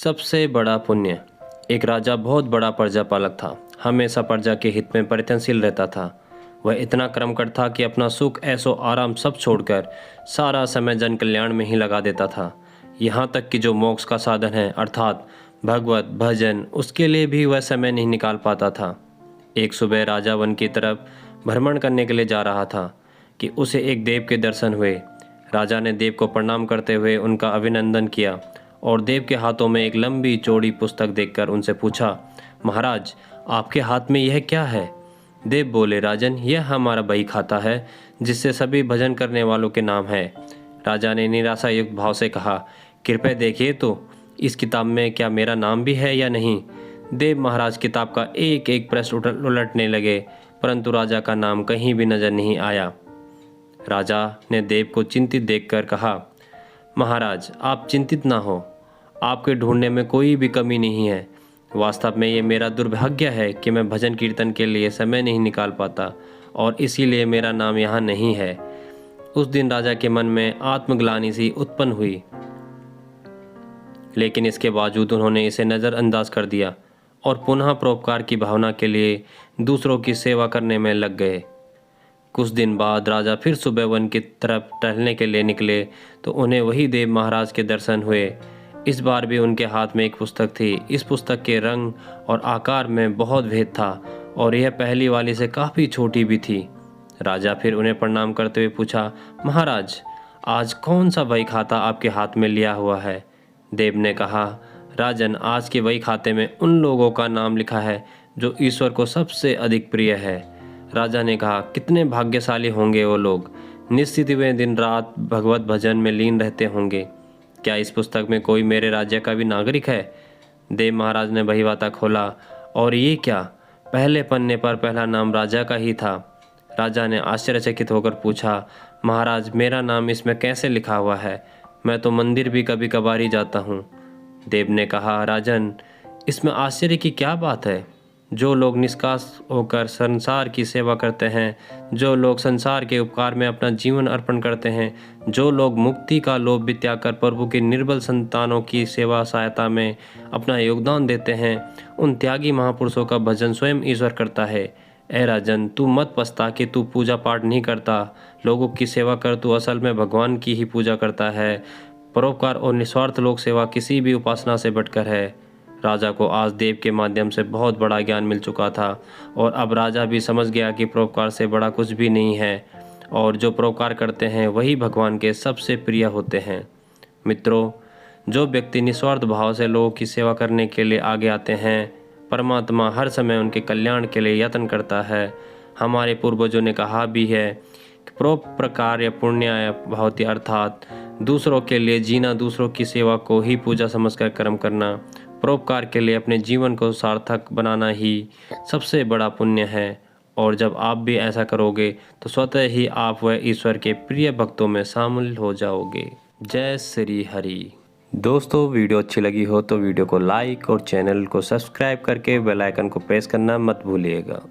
सबसे बड़ा पुण्य। एक राजा बहुत बड़ा प्रजापालक था। हमेशा प्रजा के हित में परिवर्तनशील रहता था। वह इतना कर्मठ था कि अपना सुख ऐसो आराम सब छोड़कर सारा समय जन कल्याण में ही लगा देता था। यहाँ तक कि जो मोक्ष का साधन है अर्थात भगवत भजन, उसके लिए भी वह समय नहीं निकाल पाता था। एक सुबह राजा वन की तरफ भ्रमण करने के लिए जा रहा था कि उसे एक देव के दर्शन हुए। राजा ने देव को प्रणाम करते हुए उनका अभिनंदन किया और देव के हाथों में एक लंबी चौड़ी पुस्तक देखकर उनसे पूछा, महाराज आपके हाथ में यह क्या है? देव बोले, राजन यह हमारा बही खाता है जिससे सभी भजन करने वालों के नाम है। राजा ने निराशा युक्त भाव से कहा, कृपया देखिए तो इस किताब में क्या मेरा नाम भी है या नहीं। देव महाराज किताब का एक एक पृष्ठ उलटने लगे परंतु राजा का नाम कहीं भी नजर नहीं आया। राजा ने देव को चिंतित देखकर कहा, महाराज आप चिंतित ना हो, आपके ढूंढने में कोई भी कमी नहीं है। वास्तव में ये मेरा दुर्भाग्य है कि मैं भजन कीर्तन के लिए समय नहीं निकाल पाता और इसीलिए मेरा नाम यहाँ नहीं है। उस दिन राजा के मन में आत्मग्लानि सी उत्पन्न हुई, लेकिन इसके बावजूद उन्होंने इसे नज़रअंदाज कर दिया और पुनः परोपकार की भावना के लिए दूसरों की सेवा करने में लग गए। कुछ दिन बाद राजा फिर सुबह वन की तरफ टहलने के लिए निकले तो उन्हें वही देव महाराज के दर्शन हुए। इस बार भी उनके हाथ में एक पुस्तक थी। इस पुस्तक के रंग और आकार में बहुत भेद था और यह पहली वाली से काफ़ी छोटी भी थी। राजा फिर उन्हें प्रणाम करते हुए पूछा, महाराज आज कौन सा बही खाता आपके हाथ में लिया हुआ है? देव ने कहा, राजन आज के बही खाते में उन लोगों का नाम लिखा है जो ईश्वर को सबसे अधिक प्रिय है। राजा ने कहा, कितने भाग्यशाली होंगे वो लोग, निश्चित ही वे दिन रात भगवत भजन में लीन रहते होंगे। क्या इस पुस्तक में कोई मेरे राज्य का भी नागरिक है? देव महाराज ने बहीवाता खोला और ये क्या, पहले पन्ने पर पहला नाम राजा का ही था। राजा ने आश्चर्यचकित होकर पूछा, महाराज मेरा नाम इसमें कैसे लिखा हुआ है? मैं तो मंदिर भी कभी कभार ही जाता हूँ। देव ने कहा, राजन इसमें आश्चर्य की क्या बात है? जो लोग निष्काम होकर संसार की सेवा करते हैं, जो लोग संसार के उपकार में अपना जीवन अर्पण करते हैं, जो लोग मुक्ति का लोभ भी त्याग कर प्रभु के निर्बल संतानों की सेवा सहायता में अपना योगदान देते हैं, उन त्यागी महापुरुषों का भजन स्वयं ईश्वर करता है। ऐ राजन तू मत पछता कि तू पूजा पाठ नहीं करता, लोगों की सेवा कर, तू असल में भगवान की ही पूजा करता है। परोपकार और निस्वार्थ लोक सेवा किसी भी उपासना से बढ़कर है। राजा को आज देव के माध्यम से बहुत बड़ा ज्ञान मिल चुका था और अब राजा भी समझ गया कि परोपकार से बड़ा कुछ भी नहीं है और जो परोपकार करते हैं वही भगवान के सबसे प्रिय होते हैं। मित्रों, जो व्यक्ति निस्वार्थ भाव से लोगों की सेवा करने के लिए आगे आते हैं, परमात्मा हर समय उनके कल्याण के लिए यत्न करता है। हमारे पूर्वजों ने कहा भी है कि परोपकार पुण्याय भवति, अर्थात दूसरों के लिए जीना, दूसरों की सेवा को ही पूजा समझकर कर्म करना, परोपकार के लिए अपने जीवन को सार्थक बनाना ही सबसे बड़ा पुण्य है। और जब आप भी ऐसा करोगे तो स्वतः ही आप वह ईश्वर के प्रिय भक्तों में शामिल हो जाओगे। जय श्री हरि। दोस्तों, वीडियो अच्छी लगी हो तो वीडियो को लाइक और चैनल को सब्सक्राइब करके बेल आइकन को प्रेस करना मत भूलिएगा।